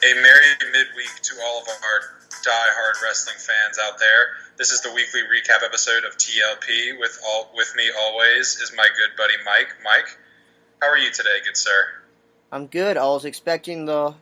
A merry midweek to all of our die-hard wrestling fans out there. This is the weekly recap episode of TLP. With me always is my good buddy Mike. Mike, how are you today, good sir? I'm good. I was expecting the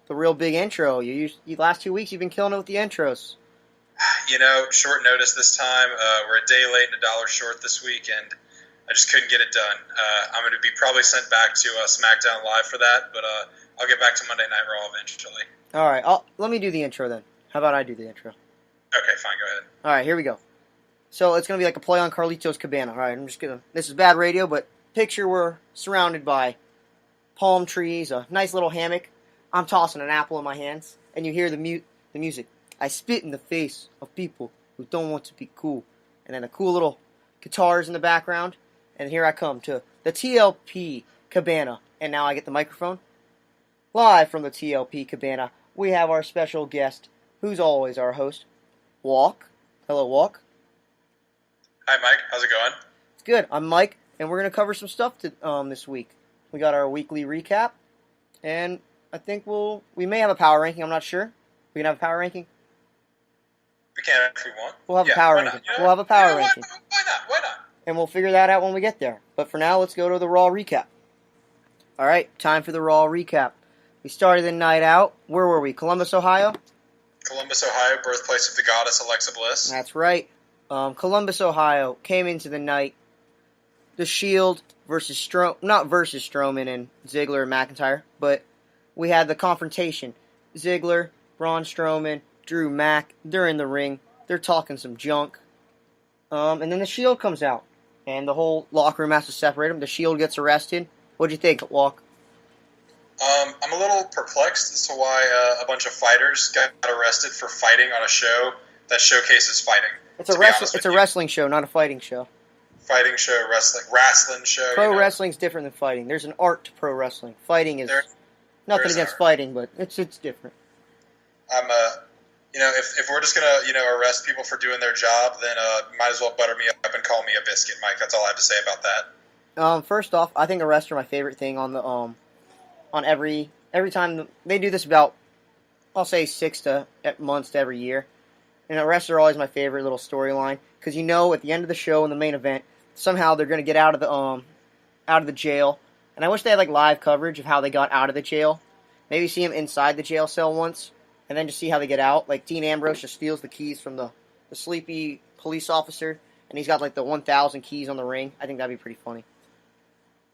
real big intro. You last 2 weeks you've been killing it with the intros. You know, short notice this time. We're a day late and $1 short this week, and I just couldn't get it done. I'm going to be probably sent back to Smackdown Live for that, but I'll get back to Monday Night Raw eventually. All right, let me do the intro then. How about I do the intro? Okay, fine, go ahead. All right, here we go. So it's going to be like a play on Carlitos Cabana. All right, this is bad radio, but picture we're surrounded by palm trees, a nice little hammock. I'm tossing an apple in my hands, and you hear the music. I spit in the face of people who don't want to be cool. And then the cool little guitars in the background. And here I come to the TLP Cabana. And now I get the microphone. Live from the TLP Cabana, we have our special guest, who's always our host, Walk. Hello, Walk. Hi, Mike. How's it going? It's good. I'm Mike, and we're going to cover some stuff this week. We got our weekly recap, and I think we may have a power ranking. I'm not sure. We can have a power ranking? We can if we want. We'll have a power ranking. We'll have a power ranking. Why not? And we'll figure that out when we get there. But for now, let's go to the Raw recap. All right, time for the Raw recap. We started the night out. Where were we? Columbus, Ohio? Columbus, Ohio, birthplace of the goddess Alexa Bliss. That's right. Columbus, Ohio came into the night. The Shield versus not versus Strowman and Ziggler and McIntyre, but we had the confrontation. Ziggler, Braun Strowman, Drew Mac, they're in the ring. They're talking some junk. And then the Shield comes out. And the whole locker room has to separate them. The Shield gets arrested. What'd you think, Walk? I'm a little perplexed as to why a bunch of fighters got arrested for fighting on a show that showcases fighting. It's a wrestling show, not a fighting show. Fighting show, wrestling show. Pro wrestling's different than fighting. There's an art to pro wrestling. Fighting is nothing against fighting, but it's different. If we're just gonna arrest people for doing their job, then might as well butter me up and call me a biscuit, Mike. That's all I have to say about that. First off, I think arrests are my favorite thing on the on every time they do this about, I'll say 6 months to every year. And arrests are always my favorite little storyline because at the end of the show in the main event, somehow they're gonna get out of the jail. And I wish they had like live coverage of how they got out of the jail. Maybe see them inside the jail cell once. And then just see how they get out. Like, Dean Ambrose just steals the keys from the sleepy police officer, and he's got, like, the 1,000 keys on the ring. I think that'd be pretty funny.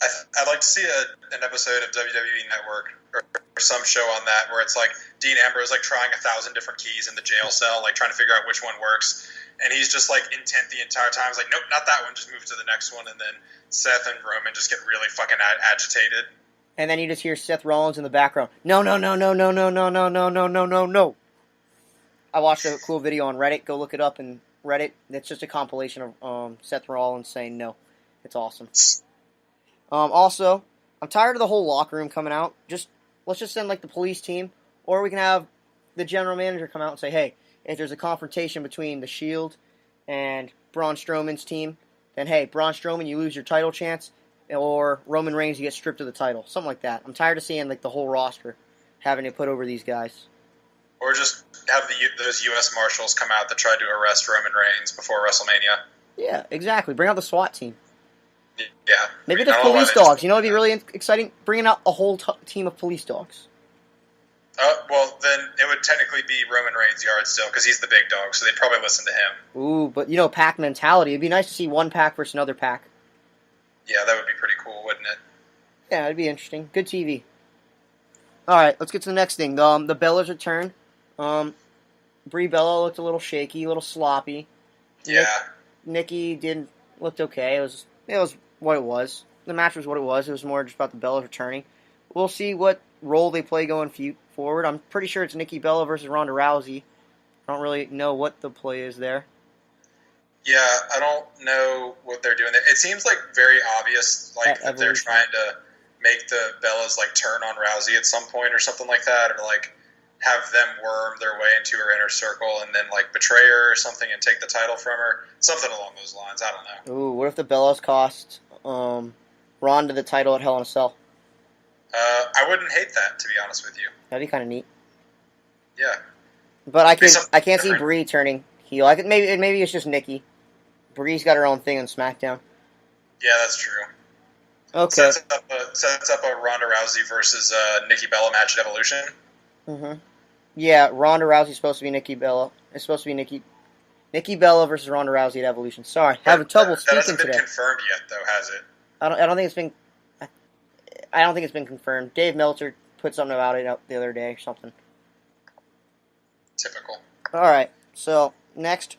I'd like to see an episode of WWE Network or some show on that where it's, like, Dean Ambrose, like, trying 1,000 different keys in the jail cell, like, trying to figure out which one works. And he's just, like, intent the entire time. He's like, nope, not that one. Just move to the next one. And then Seth and Roman just get really fucking agitated. And then you just hear Seth Rollins in the background. No. I watched a cool video on Reddit. Go look it up in Reddit. It's just a compilation of Seth Rollins saying no. It's awesome. Also, I'm tired of the whole locker room coming out. Let's just send like the police team, or we can have the general manager come out and say, hey, if there's a confrontation between the Shield and Braun Strowman's team, then hey, Braun Strowman, you lose your title chance. Or Roman Reigns, you get stripped of the title. Something like that. I'm tired of seeing like the whole roster having to put over these guys. Or just have those U.S. Marshals come out that tried to arrest Roman Reigns before WrestleMania. Yeah, exactly. Bring out the SWAT team. Yeah. Maybe the police dogs. It'd be really exciting. Bringing out a whole team of police dogs. Well, then it would technically be Roman Reigns' yard still, because he's the big dog, so they'd probably listen to him. Ooh, but pack mentality. It'd be nice to see one pack versus another pack. Yeah, that would be pretty cool, wouldn't it? Yeah, it'd be interesting. Good TV. Alright, let's get to the next thing. The Bellas return. Brie Bella looked a little shaky, a little sloppy. Yeah. Nikki looked okay. It was what it was. The match was what it was. It was more just about the Bellas returning. We'll see what role they play going forward. I'm pretty sure it's Nikki Bella versus Ronda Rousey. I don't really know what the play is there. Yeah, I don't know what they're doing there. It seems like very obvious, like that they're trying to make the Bellas like turn on Rousey at some point or something like that, or like have them worm their way into her inner circle and then like betray her or something and take the title from her, something along those lines. I don't know. Ooh, what if the Bellas cost Ronda the title at Hell in a Cell? I wouldn't hate that, to be honest with you. That'd be kind of neat. Yeah. But I can't see Brie turning heel. Maybe it's just Nikki. Brie's got her own thing on SmackDown. Yeah, that's true. Okay. Sets up a Ronda Rousey versus Nikki Bella match at Evolution. Mm-hmm. Yeah, Ronda Rousey's supposed to be Nikki Bella. It's supposed to be Nikki Bella versus Ronda Rousey at Evolution. Sorry, having trouble speaking today. That hasn't been confirmed yet, though, has it? I don't think it's been. I don't think it's been confirmed. Dave Meltzer put something about it out the other day or something. Typical. All right. So next,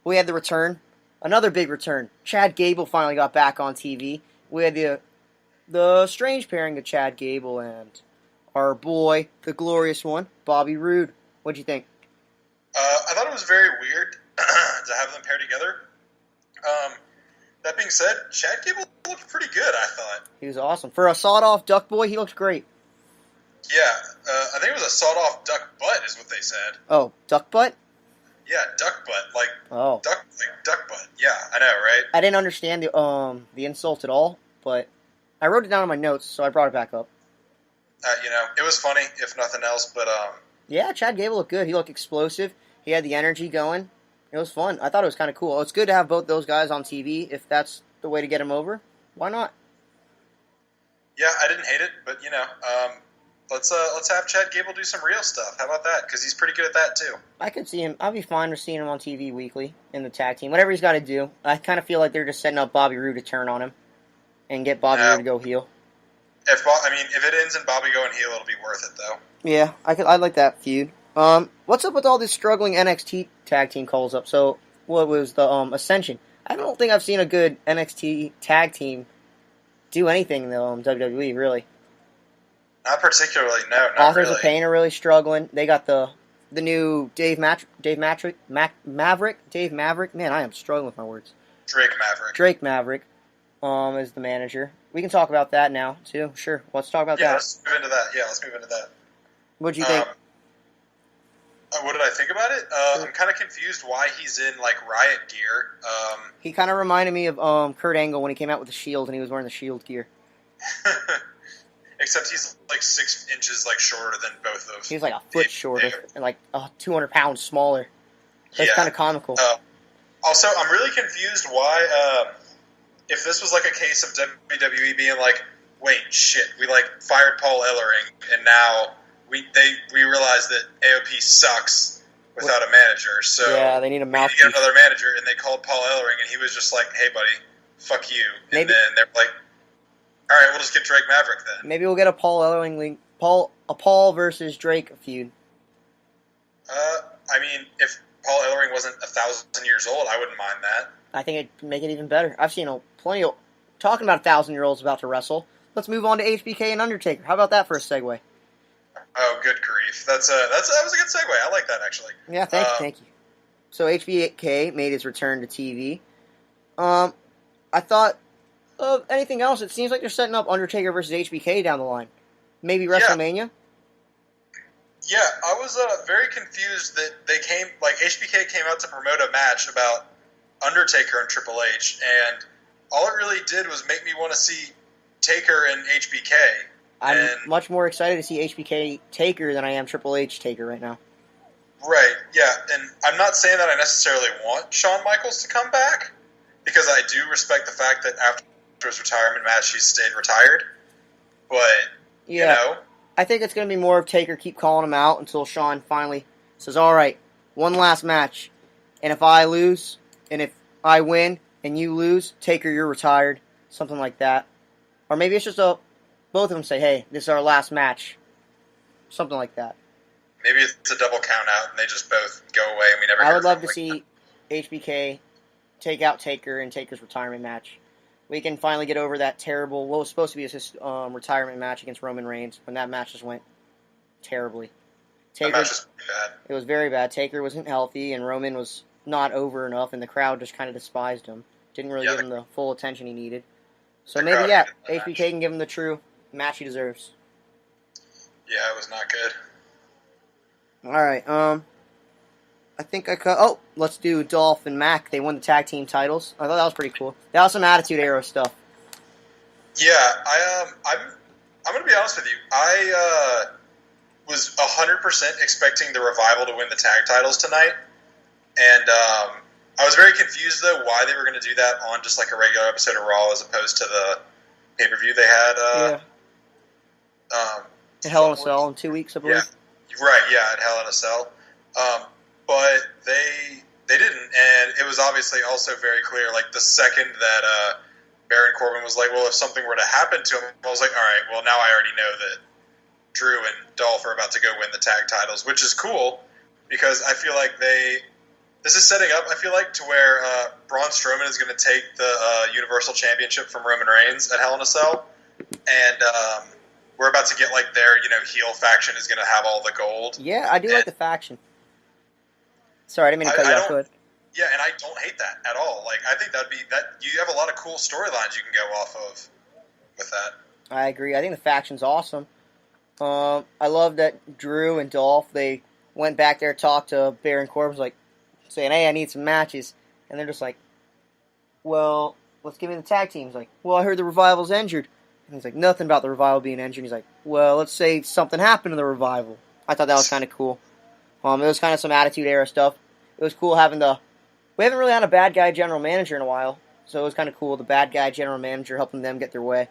we had the return. Another big return. Chad Gable finally got back on TV. We had the strange pairing of Chad Gable and our boy, the glorious one, Bobby Roode. What'd you think? I thought it was very weird to have them pair together. That being said, Chad Gable looked pretty good, I thought. He was awesome. For a sawed-off duck boy, he looked great. Yeah, I think it was a sawed-off duck butt is what they said. Oh, duck butt? Yeah, duck butt, duck butt. Yeah, I know, right? I didn't understand the insult at all, but I wrote it down in my notes, so I brought it back up. It was funny, if nothing else, but yeah, Chad Gable looked good. He looked explosive. He had the energy going. It was fun. I thought it was kind of cool. It's good to have both those guys on TV if that's the way to get them over. Why not? Yeah, I didn't hate it, but let's have Chad Gable do some real stuff. How about that? Because he's pretty good at that too. I could see him. I'd be fine with seeing him on TV weekly in the tag team. Whatever he's got to do. I kind of feel like they're just setting up Bobby Roode to turn on him and get Bobby Roode to go heel. If it ends in Bobby going heel, it'll be worth it though. Yeah, I'd like that feud. What's up with all this struggling NXT tag team calls up? So, what was the Ascension? I don't think I've seen a good NXT tag team do anything in the WWE, really. Not particularly, no. Not Authors really. of Pain are really struggling. They got the new Dave Maverick. Man, I am struggling with my words. Drake Maverick is the manager. We can talk about that now, too. Sure, let's talk about that. Let's move into that. What'd you think? What did I think about it? I'm kind of confused why he's in, Riot gear. He kind of reminded me of Kurt Angle when he came out with the Shield and he was wearing the Shield gear. Except he's, 6 inches, shorter than both of them. He's a foot shorter and, 200 pounds smaller. That's kind of comical. Also, I'm really confused why, if this was, a case of WWE being wait, shit, we, fired Paul Ellering, and now we realize that AOP sucks without a manager, so yeah, they need a mouthpiece. We need to get another manager, and they called Paul Ellering, and he was just hey, buddy, fuck you. And then they're all right, we'll just get Drake Maverick then. Maybe we'll get a Paul Ellering link, Paul versus Drake feud. If Paul Ellering wasn't 1,000 years old, I wouldn't mind that. I think it'd make it even better. I've seen plenty of talking about 1,000-year-olds about to wrestle. Let's move on to HBK and Undertaker. How about that for a segue? Oh, good grief! That was a good segue. I like that actually. Yeah, thank you. So HBK made his return to TV. I thought of anything else. It seems like they're setting up Undertaker versus HBK down the line. Maybe WrestleMania. Yeah, I was very confused that they came HBK came out to promote a match about Undertaker and Triple H, and all it really did was make me want to see Taker and HBK. I'm much more excited to see HBK Taker than I am Triple H Taker right now. Right, yeah, and I'm not saying that I necessarily want Shawn Michaels to come back, because I do respect the fact that after his retirement match, he stayed retired, but, I think it's going to be more of Taker keep calling him out until Shawn finally says, all right, one last match, and if I lose, and if I win, and you lose, Taker, you're retired, something like that. Or maybe it's just both of them say, hey, this is our last match. Something like that. Maybe it's a double count out and they just both go away and we never I would love to see HBK take out Taker in Taker's retirement match. We can finally get over that terrible, what was supposed to be his retirement match against Roman Reigns, when that match just went terribly. That match was bad. It was very bad. Taker wasn't healthy and Roman was not over enough and the crowd just kind of despised him. Didn't really give him the full attention he needed. So maybe, HBK can give him the true match he deserves. Yeah, it was not good. Alright, I think I cut... Oh, let's do Dolph and Mac. They won the tag team titles. I thought that was pretty cool. That was some Attitude Era stuff. Yeah, I'm going to be honest with you. I was 100% expecting the Revival to win the tag titles tonight, and I was very confused though why they were going to do that on just like a regular episode of Raw as opposed to the pay-per-view they had. Hell in a Cell in 2 weeks, I believe. Yeah, right. Yeah, at Hell in a Cell, but they didn't, and it was obviously also very clear. Like the second that Baron Corbin was like, "Well, if something were to happen to him," I was like, "All right, well now I already know that Drew and Dolph are about to go win the tag titles," which is cool because I feel like this is setting up. I feel like to where Braun Strowman is going to take the Universal Championship from Roman Reigns at Hell in a Cell, and we're about to get like their heel faction is going to have all the gold. Yeah, I do like the faction. Sorry, I didn't mean to cut you off. Go ahead. Yeah, and I don't hate that at all. Like, I think that'd be you have a lot of cool storylines you can go off of with that. I agree. I think the faction's awesome. I love that Drew and Dolph, they went back there, talked to Baron Corbin, like saying, "Hey, I need some matches," and they're just like, "Well, let's give me the tag team." He's like, "Well, I heard the Revival's injured," and he's like, "Nothing about the Revival being injured." He's like, "Well, let's say something happened to the Revival." I thought that was kind of cool. It was kind of some Attitude Era stuff. It was cool having we haven't really had a bad guy general manager in a while, so it was kind of cool, the bad guy general manager helping them get their way.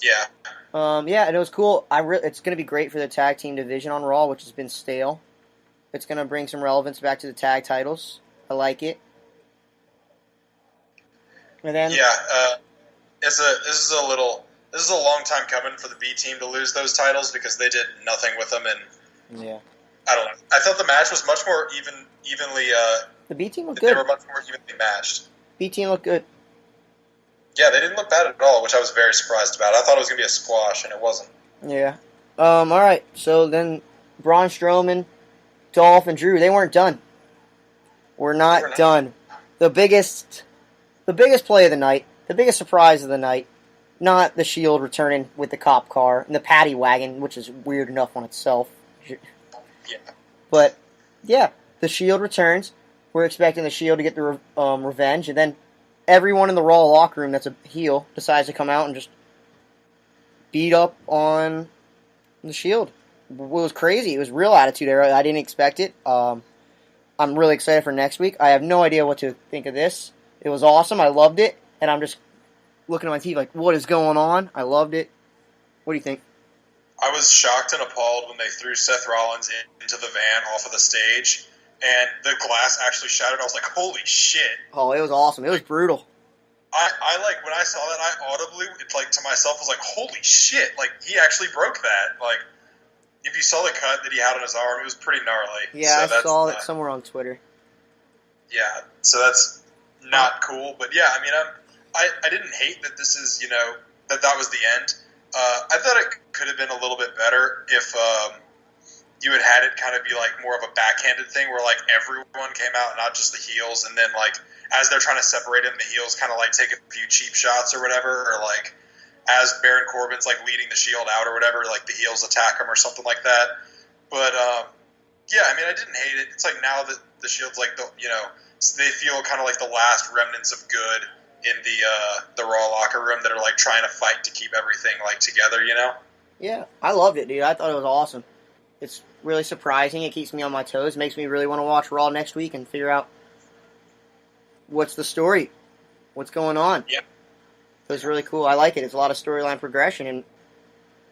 Yeah. And it was cool. It's going to be great for the tag team division on Raw, which has been stale. It's going to bring some relevance back to the tag titles. I like it. And then this is a long time coming for the B team to lose those titles because they did nothing with them, and I don't know. I thought the match was much more evenly. The B team looked good. They were much more evenly matched. B team looked good. Yeah, they didn't look bad at all, which I was very surprised about. I thought it was going to be a squash, and it wasn't. Yeah. All right. So then, Braun Strowman, Dolph, and Drew, they weren't done. We're not done. The biggest play of the night, the biggest surprise of the night, not the Shield returning with the cop car and the paddy wagon, which is weird enough on itself. Yeah. But yeah, the Shield returns. We're expecting the Shield to get the revenge, and then everyone in the Raw locker room that's a heel decides to come out and just beat up on the Shield. It was crazy. It was real Attitude Era. I didn't expect it. I'm really excited for next week. I have no idea what to think of this. It was awesome. I loved it. And I'm just looking at my TV like, what is going on? I loved it. What do you think? I was shocked and appalled when they threw Seth Rollins into the van off of the stage, and the glass actually shattered. I was like, holy shit. Oh, it was awesome. It was brutal. I like, when I saw that, I audibly, to myself, was like, holy shit. Like, he actually broke that. Like, if you saw the cut that he had on his arm, it was pretty gnarly. Yeah, so I saw it somewhere on Twitter. Yeah, so that's not cool. But yeah, I mean, I didn't hate that this is, that was the end. I thought it could have been a little bit better if you had it kind of be like more of a backhanded thing where like everyone came out, not just the heels, and then like as they're trying to separate him, the heels kind of like take a few cheap shots or whatever, or like as Baron Corbin's like leading the Shield out or whatever, like the heels attack him or something like that. But yeah, I mean, I didn't hate it. It's like now that the Shield's like they feel kind of like the last remnants of good in the Raw locker room that are like trying to fight to keep everything like together, Yeah, I loved it, dude. I thought it was awesome. It's really surprising. It keeps me on my toes. Makes me really want to watch Raw next week and figure out what's the story, what's going on. Yeah, it was really cool. I like it. It's a lot of storyline progression, and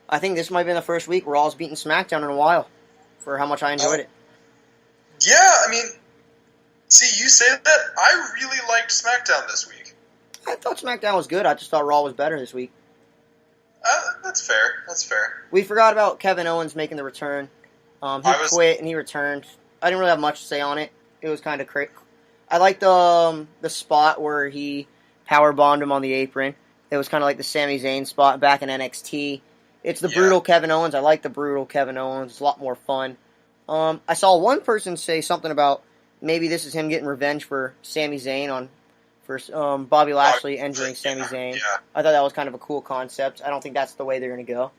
I think this might have been the first week Raw's beaten SmackDown in a while for how much I enjoyed it. Yeah, I mean, see, you say that. I really liked SmackDown this week. I thought SmackDown was good. I just thought Raw was better this week. That's fair. That's fair. We forgot about Kevin Owens making the return. He quit and he returned. I didn't really have much to say on it. It was kind of crazy. I liked the spot where he powerbombed him on the apron. It was kind of like the Sami Zayn spot back in NXT. It's the brutal Kevin Owens. I like the brutal Kevin Owens. It's a lot more fun. I saw one person say something about maybe this is him getting revenge for Sami Zayn for Bobby Lashley injuring Sami Zayn. Yeah. I thought that was kind of a cool concept. I don't think that's the way they're going to go.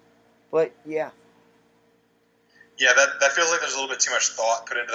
But, yeah. Yeah, that feels like there's a little bit too much thought put into